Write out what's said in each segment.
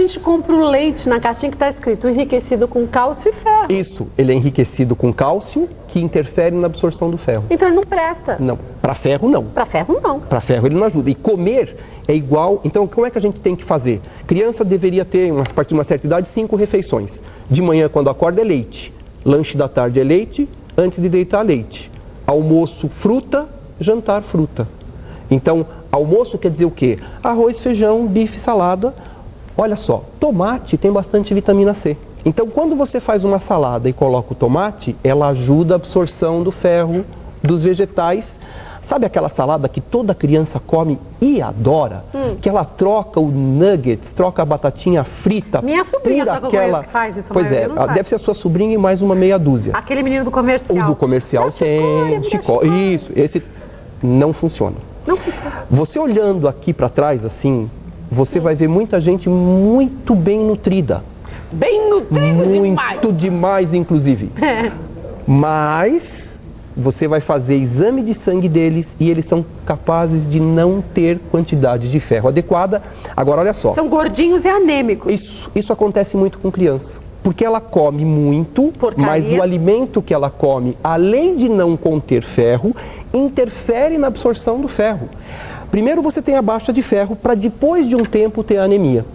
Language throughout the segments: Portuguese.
gente compra o leite na caixinha que está escrito enriquecido com cálcio e ferro. Isso, ele é enriquecido com cálcio, que interfere na absorção do ferro. Então ele não presta. Não, para ferro não. Para ferro não. Para ferro ele não ajuda. E comer é igual... Então, como é que a gente tem que fazer? Criança deveria ter, a partir de uma certa idade, 5 refeições. De manhã, quando acorda, é leite. Lanche da tarde é leite, antes de deitar, leite. Almoço, fruta, jantar, fruta. Então, almoço quer dizer o quê? Arroz, feijão, bife, salada. Olha só, tomate tem bastante vitamina C. Então, quando você faz uma salada e coloca o tomate, ela ajuda a absorção do ferro dos vegetais. Sabe aquela salada que toda criança come e adora? Que ela troca o nuggets, troca a batatinha frita. Minha sobrinha só que eu conheço que faz isso. Pois é, deve ser a sua sobrinha e mais uma meia dúzia. Aquele menino do comercial. O do comercial tem chicória. Isso, esse não funciona. Não funciona. Você olhando aqui para trás, assim, você vai ver muita gente muito bem nutrida. Bem nutrido demais. Muito demais, inclusive. Mas você vai fazer exame de sangue deles e eles são capazes de não ter quantidade de ferro adequada. Agora, olha só. São gordinhos e anêmicos. Isso acontece muito com criança. Porque ela come muito, mas o alimento que ela come, além de não conter ferro, interfere na absorção do ferro. Primeiro você tem a baixa de ferro para depois de um tempo ter a anemia.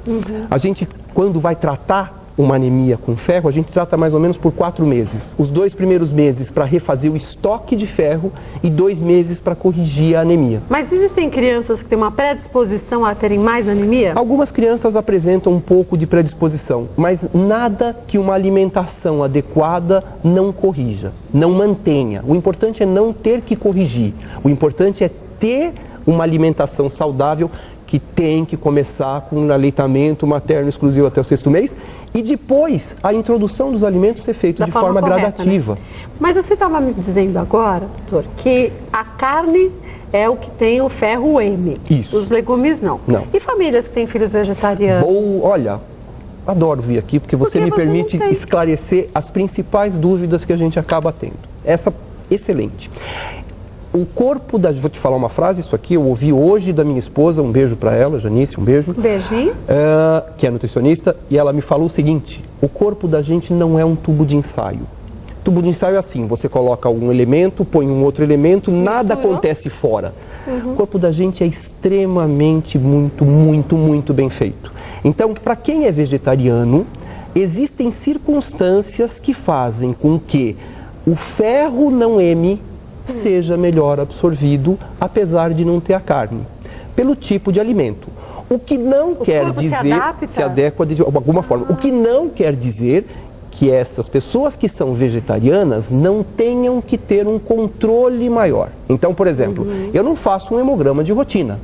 A gente, quando vai tratar uma anemia com ferro, a gente trata mais ou menos por 4 meses. Os 2 primeiros meses para refazer o estoque de ferro e 2 meses para corrigir a anemia. Mas existem crianças que têm uma predisposição a terem mais anemia? Algumas crianças apresentam um pouco de predisposição, mas nada que uma alimentação adequada não corrija, não mantenha. O importante é não ter que corrigir. O importante é ter uma alimentação saudável que tem que começar com um aleitamento materno exclusivo até o 6º mês e depois a introdução dos alimentos ser feito de forma gradativa. Né? Mas você estava me dizendo agora, doutor, que a carne é o que tem o ferro M. Isso. Os legumes não. Não. E famílias que têm filhos vegetarianos? Olha, adoro vir aqui porque você me permite esclarecer as principais dúvidas que a gente acaba tendo. Excelente. O corpo da... Vou te falar uma frase, isso aqui eu ouvi hoje da minha esposa, um beijo para ela, Janice, um beijo. Beijinho. Que é nutricionista, e ela me falou o seguinte: o corpo da gente não é um tubo de ensaio. Tubo de ensaio é assim, você coloca um elemento, põe um outro elemento, nada acontece fora. O corpo da gente é extremamente, muito bem feito. Então, para quem é vegetariano, existem circunstâncias que fazem com que o ferro não M seja melhor absorvido, apesar de não ter a carne, pelo tipo de alimento. O que não quer dizer se adequa de alguma forma. O que não quer dizer que essas pessoas que são vegetarianas não tenham que ter um controle maior. Então, por exemplo, eu não faço um hemograma de rotina.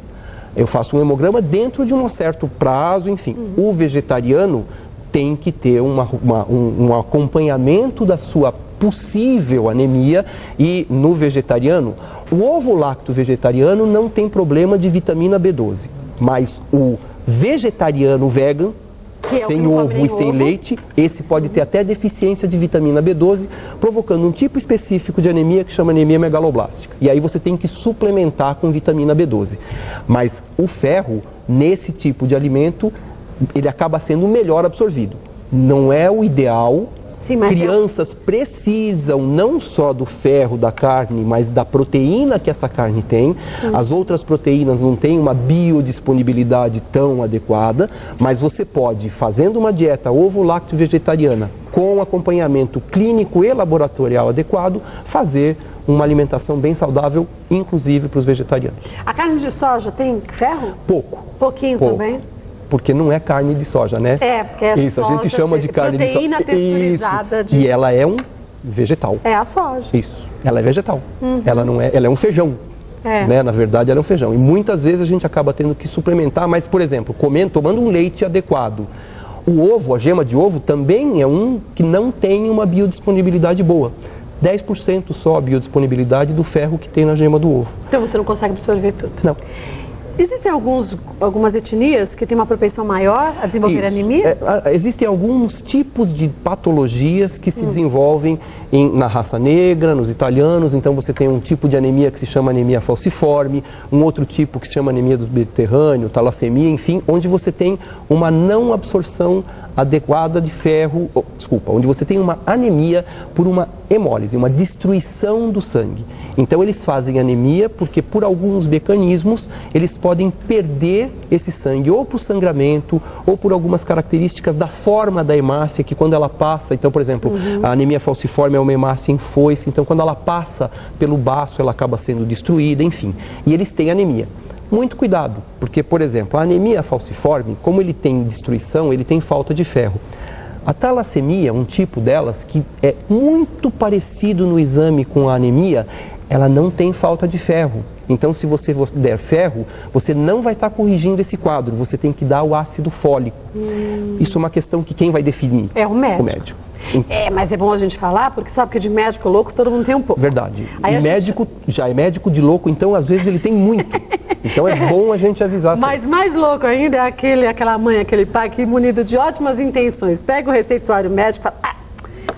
Eu faço um hemograma dentro de um certo prazo, enfim. O vegetariano tem que ter um acompanhamento da sua possível anemia, e no vegetariano, o ovo lácteo vegetariano não tem problema de vitamina B12, mas o vegetariano vegan, sem ovo e sem leite, esse pode ter até deficiência de vitamina B12, provocando um tipo específico de anemia que chama anemia megaloblástica. E aí você tem que suplementar com vitamina B12. Mas o ferro, nesse tipo de alimento, ele acaba sendo melhor absorvido. Não é o ideal. Sim, crianças precisam não só do ferro da carne, mas da proteína que essa carne tem. As outras proteínas não têm uma biodisponibilidade tão adequada, mas você pode, fazendo uma dieta ovo-lácteo vegetariana, com acompanhamento clínico e laboratorial adequado, fazer uma alimentação bem saudável, inclusive para os vegetarianos. A carne de soja tem ferro? Pouco. Pouquinho também? Porque não é carne de soja, né? Porque é isso, soja, a gente chama de carne de soja. Proteína texturizada. E ela é um vegetal. É a soja. Isso, ela é vegetal. Ela não é, ela é um feijão. Né? Na verdade, ela é um feijão. E muitas vezes a gente acaba tendo que suplementar, mas, por exemplo, tomando um leite adequado. O ovo, a gema de ovo, também é um que não tem uma biodisponibilidade boa. 10% só a biodisponibilidade do ferro que tem na gema do ovo. Então você não consegue absorver tudo. Não. Existem algumas etnias que têm uma propensão maior a desenvolver anemia? Existem alguns tipos de patologias que se desenvolvem na raça negra, nos italianos. Então você tem um tipo de anemia que se chama anemia falciforme, um outro tipo que se chama anemia do Mediterrâneo, talassemia, enfim, onde você tem uma não absorção adequada de ferro, onde você tem uma anemia por uma hemólise, uma destruição do sangue. Então eles fazem anemia porque por alguns mecanismos eles podem perder esse sangue ou por sangramento ou por algumas características da forma da hemácia que quando ela passa, então por exemplo, a anemia falciforme é uma hemácia em foice, então quando ela passa pelo baço ela acaba sendo destruída, enfim, e eles têm anemia. Muito cuidado, porque, por exemplo, a anemia falciforme, como ele tem destruição, ele tem falta de ferro. A talassemia, um tipo delas, que é muito parecido no exame com a anemia, ela não tem falta de ferro. Então, se você der ferro, você não vai estar corrigindo esse quadro, você tem que dar o ácido fólico. Isso é uma questão que quem vai definir? É o médico. O médico. Mas é bom a gente falar, porque sabe que de médico louco todo mundo tem um pouco. Verdade. E médico, já é médico de louco, então às vezes ele tem muito. Então é bom a gente avisar. Mas mais louco ainda é aquela mãe, aquele pai que, munido de ótimas intenções, pega o receituário médico e fala,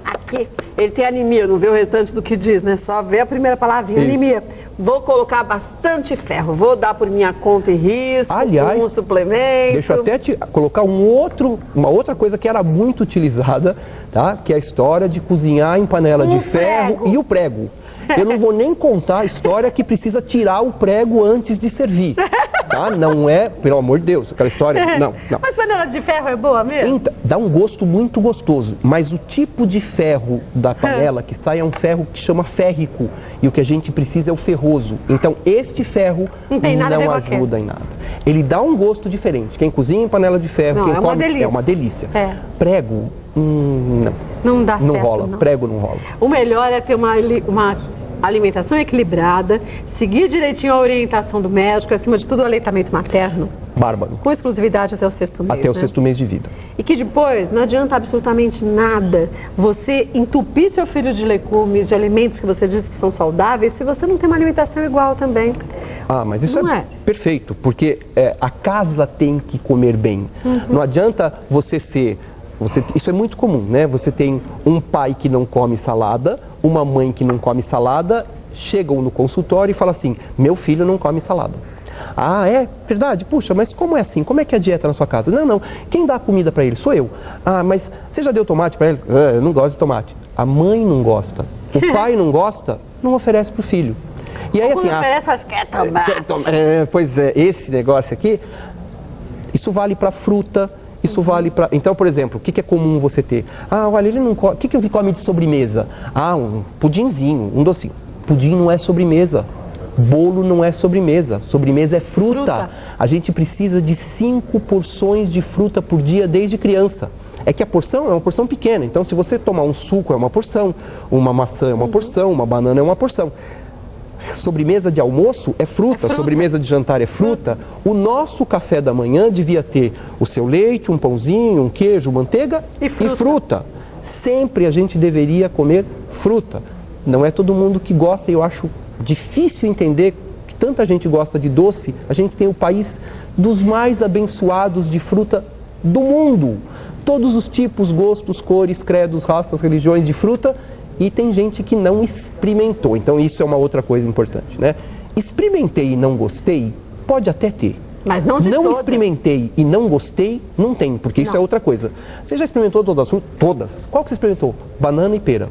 aqui, ele tem anemia, não vê o restante do que diz, né? Só vê a primeira palavrinha, anemia. Vou colocar bastante ferro, vou dar por minha conta e risco, aliás, um suplemento. Deixa eu até colocar uma outra coisa que era muito utilizada, tá? Que é a história de cozinhar em panela de ferro e o prego. Eu não vou nem contar a história que precisa tirar o prego antes de servir, tá? Não é, pelo amor de Deus, aquela história, não. Mas panela de ferro é boa mesmo? Então, dá um gosto muito gostoso, mas o tipo de ferro da panela que sai é um ferro que chama férrico, e o que a gente precisa é o ferroso. Então, este ferro não ajuda em nada. Ele dá um gosto diferente. Quem cozinha em panela de ferro, quem come, é uma delícia. Prego, não. Não dá certo, não rola, prego não rola. O melhor é ter uma alimentação equilibrada, seguir direitinho a orientação do médico, acima de tudo o aleitamento materno. Bárbaro. Com exclusividade até o 6º mês. Até o 6º mês de vida. E que depois não adianta absolutamente nada você entupir seu filho de legumes, de alimentos que você diz que são saudáveis, se você não tem uma alimentação igual também. Mas isso é perfeito, porque a casa tem que comer bem. Não adianta você ser... isso é muito comum, né? Você tem um pai que não come salada, uma mãe que não come salada, chegam no consultório e falam assim, meu filho não come salada. É verdade? Puxa, mas como é assim? Como é que é a dieta na sua casa? Não, quem dá comida para ele? Sou eu. Mas você já deu tomate para ele? Eu não gosto de tomate. A mãe não gosta, o pai não gosta, não oferece para o filho. E aí assim... oferece, mas quer tomate. Pois é, esse negócio aqui, isso vale para fruta, isso vale para... Então, por exemplo, o que é comum você ter? Olha, ele não come... O que ele come de sobremesa? Um pudinzinho, um docinho. Pudim não é sobremesa. Bolo não é sobremesa. Sobremesa é fruta. A gente precisa de 5 porções de fruta por dia desde criança. É que a porção é uma porção pequena. Então, se você tomar um suco é uma porção, uma maçã é uma porção, uma banana é uma porção. Sobremesa de almoço é fruta, sobremesa de jantar é fruta. O nosso café da manhã devia ter o seu leite, um pãozinho, um queijo, manteiga e fruta. Sempre a gente deveria comer fruta. Não é todo mundo que gosta, e eu acho difícil entender que tanta gente gosta de doce. A gente tem o país dos mais abençoados de fruta do mundo. Todos os tipos, gostos, cores, credos, raças, religiões de fruta. E tem gente que não experimentou. Então isso é uma outra coisa importante, né? Experimentei e não gostei, pode até ter. Mas não de Não todas. experimentei e não gostei, não tem, porque isso é outra coisa. Você já experimentou todas as frutas? Todas. Qual que você experimentou? Banana e pera.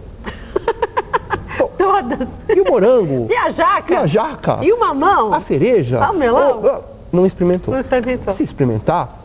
Todas. E o morango? E a jaca? E a jaca? E o mamão? A cereja? O melão? Não experimentou. Não experimentou. Se experimentar...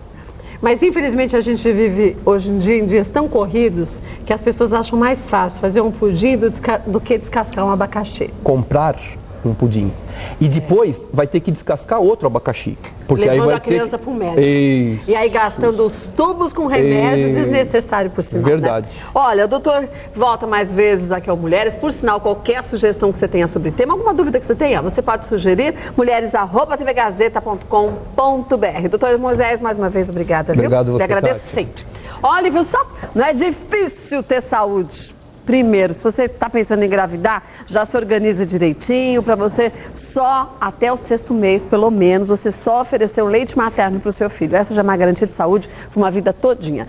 Mas infelizmente a gente vive hoje em dia em dias tão corridos que as pessoas acham mais fácil fazer um pudim do que descascar um abacaxi. Comprar um pudim. E depois vai ter que descascar outro abacaxi. Porque levando aí vai a criança para o médico. Isso. E aí gastando os tubos com remédio desnecessário por sinal. Verdade. Né? Olha, o doutor volta mais vezes aqui ao Mulheres. Por sinal, qualquer sugestão que você tenha sobre o tema, alguma dúvida que você tenha, você pode sugerir. mulheres@tvgazeta.com.br. Doutor Moisés, mais uma vez, obrigada. Obrigado viu? você, Eu agradeço Tati. sempre. Olha, viu só? Não é difícil ter saúde. Primeiro, se você está pensando em engravidar, já se organiza direitinho para você só até o 6º mês, pelo menos, você só oferecer o leite materno para o seu filho. Essa já é uma garantia de saúde para uma vida todinha.